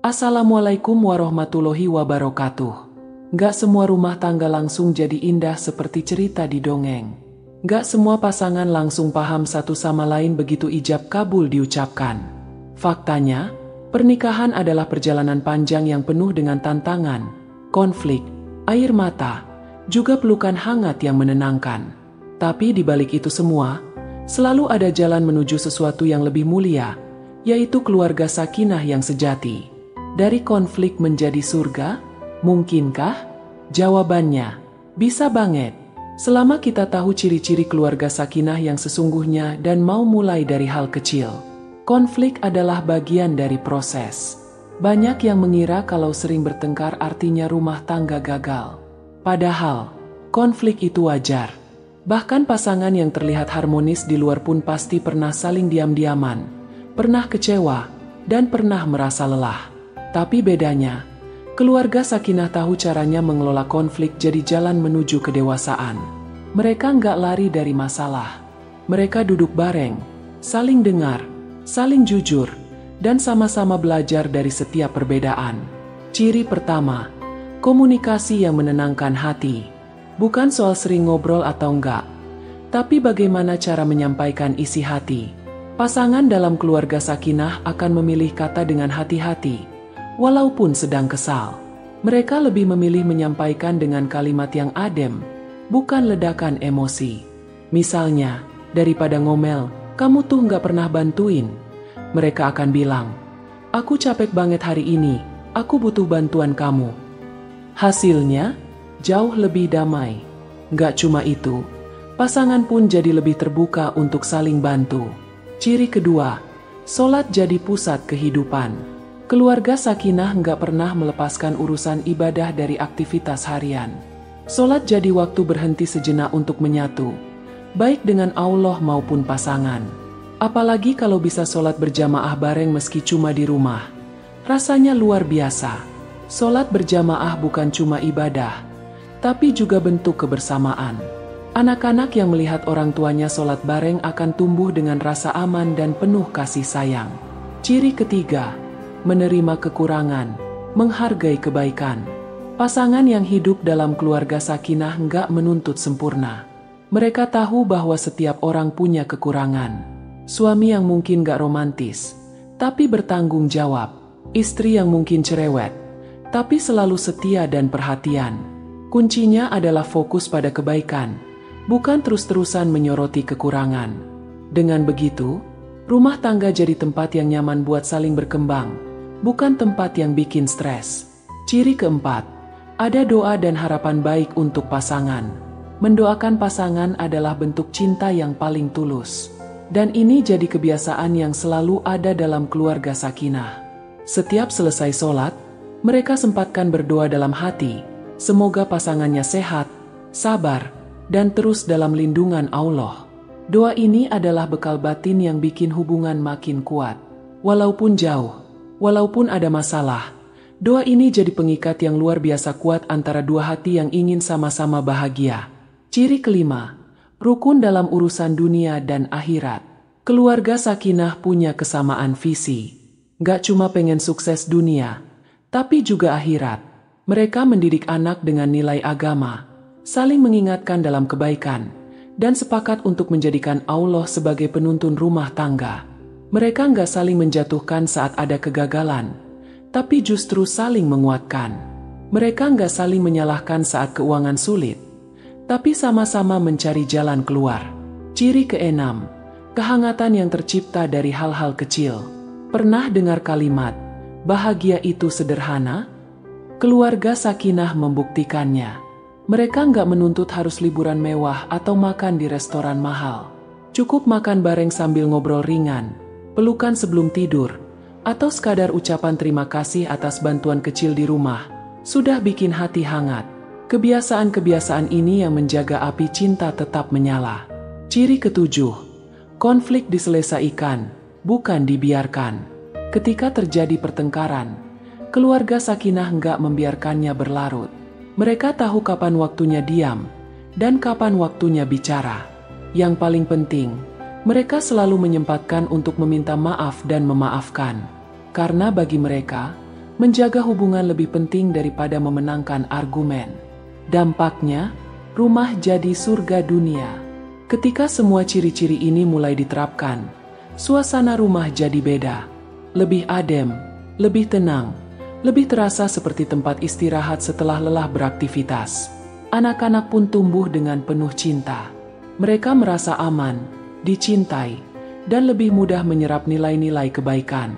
Assalamualaikum warahmatullahi wabarakatuh. Gak semua rumah tangga langsung jadi indah seperti cerita di dongeng. Gak semua pasangan langsung paham satu sama lain begitu ijab kabul diucapkan. Faktanya, pernikahan adalah perjalanan panjang yang penuh dengan tantangan, konflik, air mata, juga pelukan hangat yang menenangkan. Tapi di balik itu semua, selalu ada jalan menuju sesuatu yang lebih mulia, yaitu keluarga sakinah yang sejati. Dari konflik menjadi surga? Mungkinkah? Jawabannya, bisa banget. Selama kita tahu ciri-ciri keluarga sakinah yang sesungguhnya dan mau mulai dari hal kecil. Konflik adalah bagian dari proses. Banyak yang mengira kalau sering bertengkar artinya rumah tangga gagal. Padahal, konflik itu wajar. Bahkan pasangan yang terlihat harmonis di luar pun pasti pernah saling diam-diaman, pernah kecewa, dan pernah merasa lelah. Tapi bedanya, keluarga sakinah tahu caranya mengelola konflik jadi jalan menuju kedewasaan. Mereka nggak lari dari masalah. Mereka duduk bareng, saling dengar, saling jujur, dan sama-sama belajar dari setiap perbedaan. Ciri pertama, komunikasi yang menenangkan hati. Bukan soal sering ngobrol atau enggak, tapi bagaimana cara menyampaikan isi hati. Pasangan dalam keluarga sakinah akan memilih kata dengan hati-hati. Walaupun sedang kesal, mereka lebih memilih menyampaikan dengan kalimat yang adem, bukan ledakan emosi. Misalnya, daripada ngomel, "Kamu tuh nggak pernah bantuin." Mereka akan bilang, "Aku capek banget hari ini, aku butuh bantuan kamu." Hasilnya, jauh lebih damai. Nggak cuma itu, pasangan pun jadi lebih terbuka untuk saling bantu. Ciri kedua, sholat jadi pusat kehidupan. Keluarga sakinah nggak pernah melepaskan urusan ibadah dari aktivitas harian. Sholat jadi waktu berhenti sejenak untuk menyatu, baik dengan Allah maupun pasangan. Apalagi kalau bisa sholat berjamaah bareng meski cuma di rumah. Rasanya luar biasa. Sholat berjamaah bukan cuma ibadah, tapi juga bentuk kebersamaan. Anak-anak yang melihat orang tuanya sholat bareng akan tumbuh dengan rasa aman dan penuh kasih sayang. Ciri ketiga, menerima kekurangan, menghargai kebaikan. Pasangan yang hidup dalam keluarga sakinah nggak menuntut sempurna. Mereka tahu bahwa setiap orang punya kekurangan. Suami yang mungkin nggak romantis, tapi bertanggung jawab. Istri yang mungkin cerewet, tapi selalu setia dan perhatian. Kuncinya adalah fokus pada kebaikan, bukan terus-terusan menyoroti kekurangan. Dengan begitu, rumah tangga jadi tempat yang nyaman buat saling berkembang, bukan tempat yang bikin stres. Ciri keempat, ada doa dan harapan baik untuk pasangan. Mendoakan pasangan adalah bentuk cinta yang paling tulus. Dan ini jadi kebiasaan yang selalu ada dalam keluarga sakinah. Setiap selesai sholat, mereka sempatkan berdoa dalam hati. Semoga pasangannya sehat, sabar, dan terus dalam lindungan Allah. Doa ini adalah bekal batin yang bikin hubungan makin kuat. Walaupun jauh, walaupun ada masalah, doa ini jadi pengikat yang luar biasa kuat antara dua hati yang ingin sama-sama bahagia. Ciri kelima, rukun dalam urusan dunia dan akhirat. Keluarga sakinah punya kesamaan visi. Gak cuma pengen sukses dunia, tapi juga akhirat. Mereka mendidik anak dengan nilai agama, saling mengingatkan dalam kebaikan, dan sepakat untuk menjadikan Allah sebagai penuntun rumah tangga. Mereka nggak saling menjatuhkan saat ada kegagalan, tapi justru saling menguatkan. Mereka nggak saling menyalahkan saat keuangan sulit, tapi sama-sama mencari jalan keluar. Ciri keenam, kehangatan yang tercipta dari hal-hal kecil. Pernah dengar kalimat, bahagia itu sederhana? Keluarga sakinah membuktikannya. Mereka nggak menuntut harus liburan mewah atau makan di restoran mahal. Cukup makan bareng sambil ngobrol ringan, pelukan sebelum tidur, atau sekadar ucapan terima kasih atas bantuan kecil di rumah, sudah bikin hati hangat. Kebiasaan-kebiasaan ini yang menjaga api cinta tetap menyala. Ciri ketujuh, konflik diselesaikan, bukan dibiarkan. Ketika terjadi pertengkaran, keluarga sakinah nggak membiarkannya berlarut. Mereka tahu kapan waktunya diam, dan kapan waktunya bicara. Yang paling penting, mereka selalu menyempatkan untuk meminta maaf dan memaafkan. Karena bagi mereka, Menjaga hubungan lebih penting daripada memenangkan argumen. Dampaknya, rumah jadi surga dunia. Ketika semua ciri-ciri ini mulai diterapkan, suasana rumah jadi beda. Lebih adem, lebih tenang, lebih terasa seperti tempat istirahat setelah lelah beraktivitas. Anak-anak pun tumbuh dengan penuh cinta. Mereka merasa aman, dicintai, dan lebih mudah menyerap nilai-nilai kebaikan.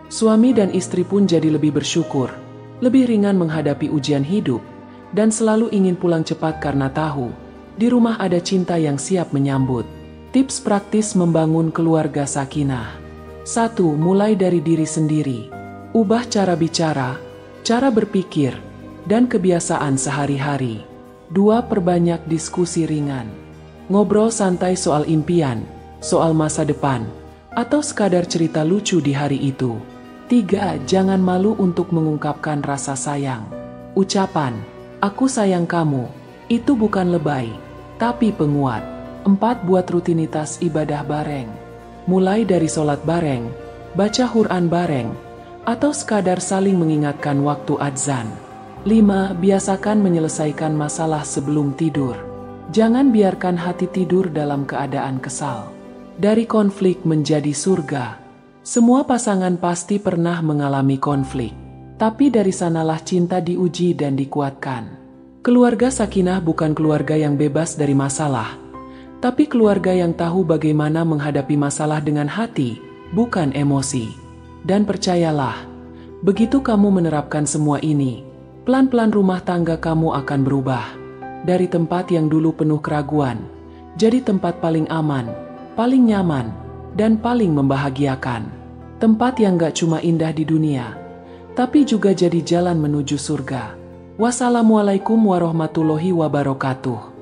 Suami dan istri pun jadi lebih bersyukur, lebih ringan menghadapi ujian hidup, dan selalu ingin pulang cepat karena tahu, di rumah ada cinta yang siap menyambut. Tips praktis membangun keluarga sakinah. 1. Mulai dari diri sendiri. Ubah cara bicara, cara berpikir, dan kebiasaan sehari-hari. 2. Perbanyak diskusi ringan. Ngobrol santai soal impian, soal masa depan, atau sekadar cerita lucu di hari itu. 3. Jangan malu untuk mengungkapkan rasa sayang. Ucapan, "Aku sayang kamu," itu bukan lebay, tapi penguat. 4. Buat rutinitas ibadah bareng. Mulai dari sholat bareng, baca Quran bareng, atau sekadar saling mengingatkan waktu adzan. 5. Biasakan menyelesaikan masalah sebelum tidur. Jangan biarkan hati tidur dalam keadaan kesal. Dari konflik menjadi surga. Semua pasangan pasti pernah mengalami konflik, tapi dari sanalah cinta diuji dan dikuatkan. Keluarga sakinah bukan keluarga yang bebas dari masalah, tapi keluarga yang tahu bagaimana menghadapi masalah dengan hati, bukan emosi. Dan percayalah, begitu kamu menerapkan semua ini, pelan-pelan rumah tangga kamu akan berubah. Dari tempat yang dulu penuh keraguan, jadi tempat paling aman, paling nyaman, dan paling membahagiakan. Tempat yang gak cuma indah di dunia, tapi juga jadi jalan menuju surga. Wassalamualaikum warahmatullahi wabarakatuh.